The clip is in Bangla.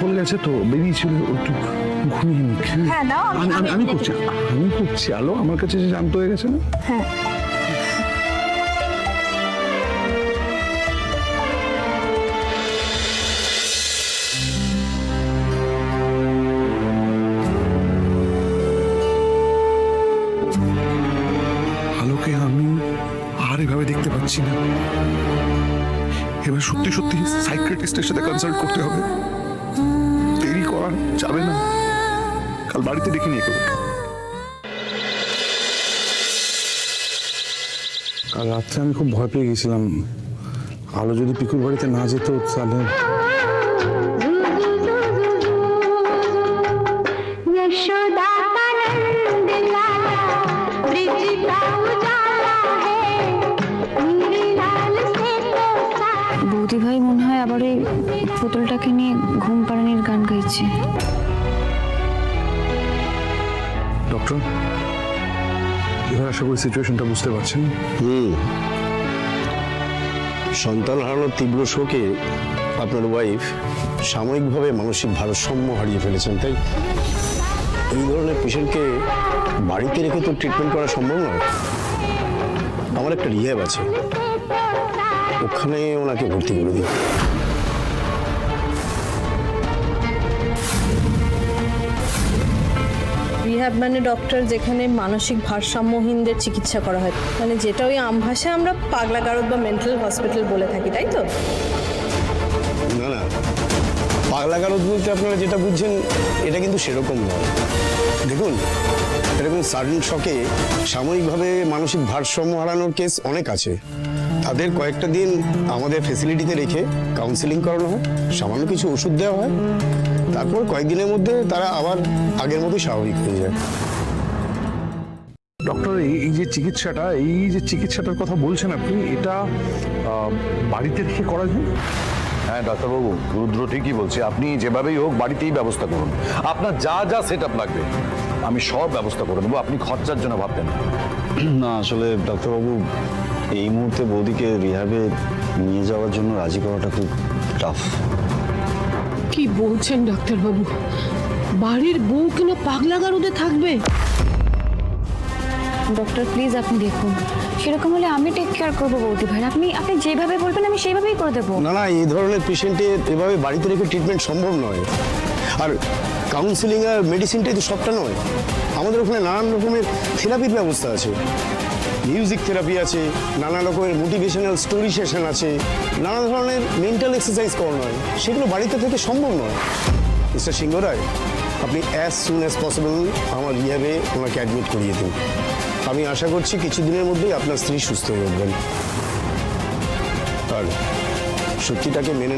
বলে গেছে তো, বেরিয়েছিল একটু ঘুমিয়ে নিক। হ্যাঁ দাও, আমি করছি আলো, আমার কাছে যে জানতে হয়ে গেছে না। হ্যাঁ আলোকে আমি আর এভাবে দেখতে পাচ্ছি না। এবার সত্যি সত্যি সাইকিয়াট্রিস্টের সাথে কনসাল্ট করতে হবে। দেরি করা যাবে না, কাল বাড়িতে ডেকে নিয়ে গেল। কাল রাত্রে আমি খুব ভয় পেয়ে গেছিলাম, আলো যদি পিকুর বাড়িতে না যেত তাহলে। বৌদি ভাই মনে হয় আবার এই পুতুলটাকে নিয়ে ঘুম পাড়ানির গান গাইছে। ডক্টর, এবার আশা করি সিচুয়েশনটা বুঝতে পারছেন। সন্তান হারানোর তীব্র শোকে আপনার ওয়াইফ সাময়িকভাবে মানসিক ভারসাম্য হারিয়ে ফেলেছেন, তাই এই ধরনের পেশেন্টকে বাড়িতে রেখে তো ট্রিটমেন্ট করা সম্ভব নয়। আমার একটা রিহ্যাব আছে, ওখানে ওনাকে ভর্তি করে দিই। রিহ্যাব মানে ডক্টর যেখানে মানসিক ভারসাম্যহীনদের চিকিৎসা করা হয়, মানে যেটা ওই আমভাষায় আমরা পাগলা গারদ বা মেন্টাল হসপিটাল বলে থাকি, তাই তো? না না, পাগলা গারদ বলতে আপনারা যেটা বুঝছেন এটা কিন্তু সেরকম নয়। দেখুন, এরকম সাডেন শকে সাময়িকভাবে মানসিক ভারসাম্য হারানোর কেস অনেক আছে। তাদের কয়েকটা দিন আমাদের ফ্যাসিলিটিতে রেখে কাউন্সেলিং করানো হয়, সামান্য কিছু ওষুধ দেওয়া হয়, তারপর কয়েকদিনের মধ্যে তারা আবার আগের মতোই স্বাভাবিক হয়ে যায়। ডক্টর, এই যে চিকিৎসাটার কথা বলছেন আপনি, এটা বাড়িতে রেখে করা যায়? হ্যাঁ ডাক্তারবাবু, রুদ্র ঠিকই বলছে। আপনি যেভাবেই হোক বাড়িতেই ব্যবস্থা করুন। আপনার যা যা সেট আপ লাগবে আমি সব ব্যবস্থা করে দেবো, আপনি খরচার জন্য ভাবতেন না। না আসলে ডাক্তারবাবু, এই মুহূর্তে বৌদিকে রিহ্যাবে নিয়ে যাওয়ার জন্য রাজি করাটা খুব টাফ। কি বলছেন ডাক্তারবাবু? বাড়ির বউ কিনা পাগলা গারদে থাকবে? ডক্টর প্লিজ আপনি দেখুন, সেরকম হলে আমি টেক কেয়ার করবো বৌদি ভাই। আপনি যেভাবে বলবেন আমি সেইভাবেই করে দেবো। না না, এই ধরনের পেশেন্টের এভাবে বাড়িতে রেখে ট্রিটমেন্ট সম্ভব নয়। আর কাউন্সিলিং আর মেডিসিনটাই তো সবটা নয়। আমাদের ওখানে নানান রকমের থেরাপির ব্যবস্থা আছে, মিউজিক থেরাপি আছে, নানা রকমের মোটিভেশনাল স্টোরি সেশন আছে, নানা ধরনের মেন্টাল এক্সারসাইজ করানো হয়, সেগুলো বাড়িতে থেকে সম্ভব নয়। মিস্টার সিংহ রায়, আপনি অ্যাজ সুন অ্যাজ পসিবল আমার রিহ্যাবে ওনাকে অ্যাডমিট করিয়ে দিন। আমি আশা করছি কিছুদিনের মধ্যেই আপনার স্ত্রী সুস্থ হয়ে উঠবেন। আর সত্যিটাকে মেনে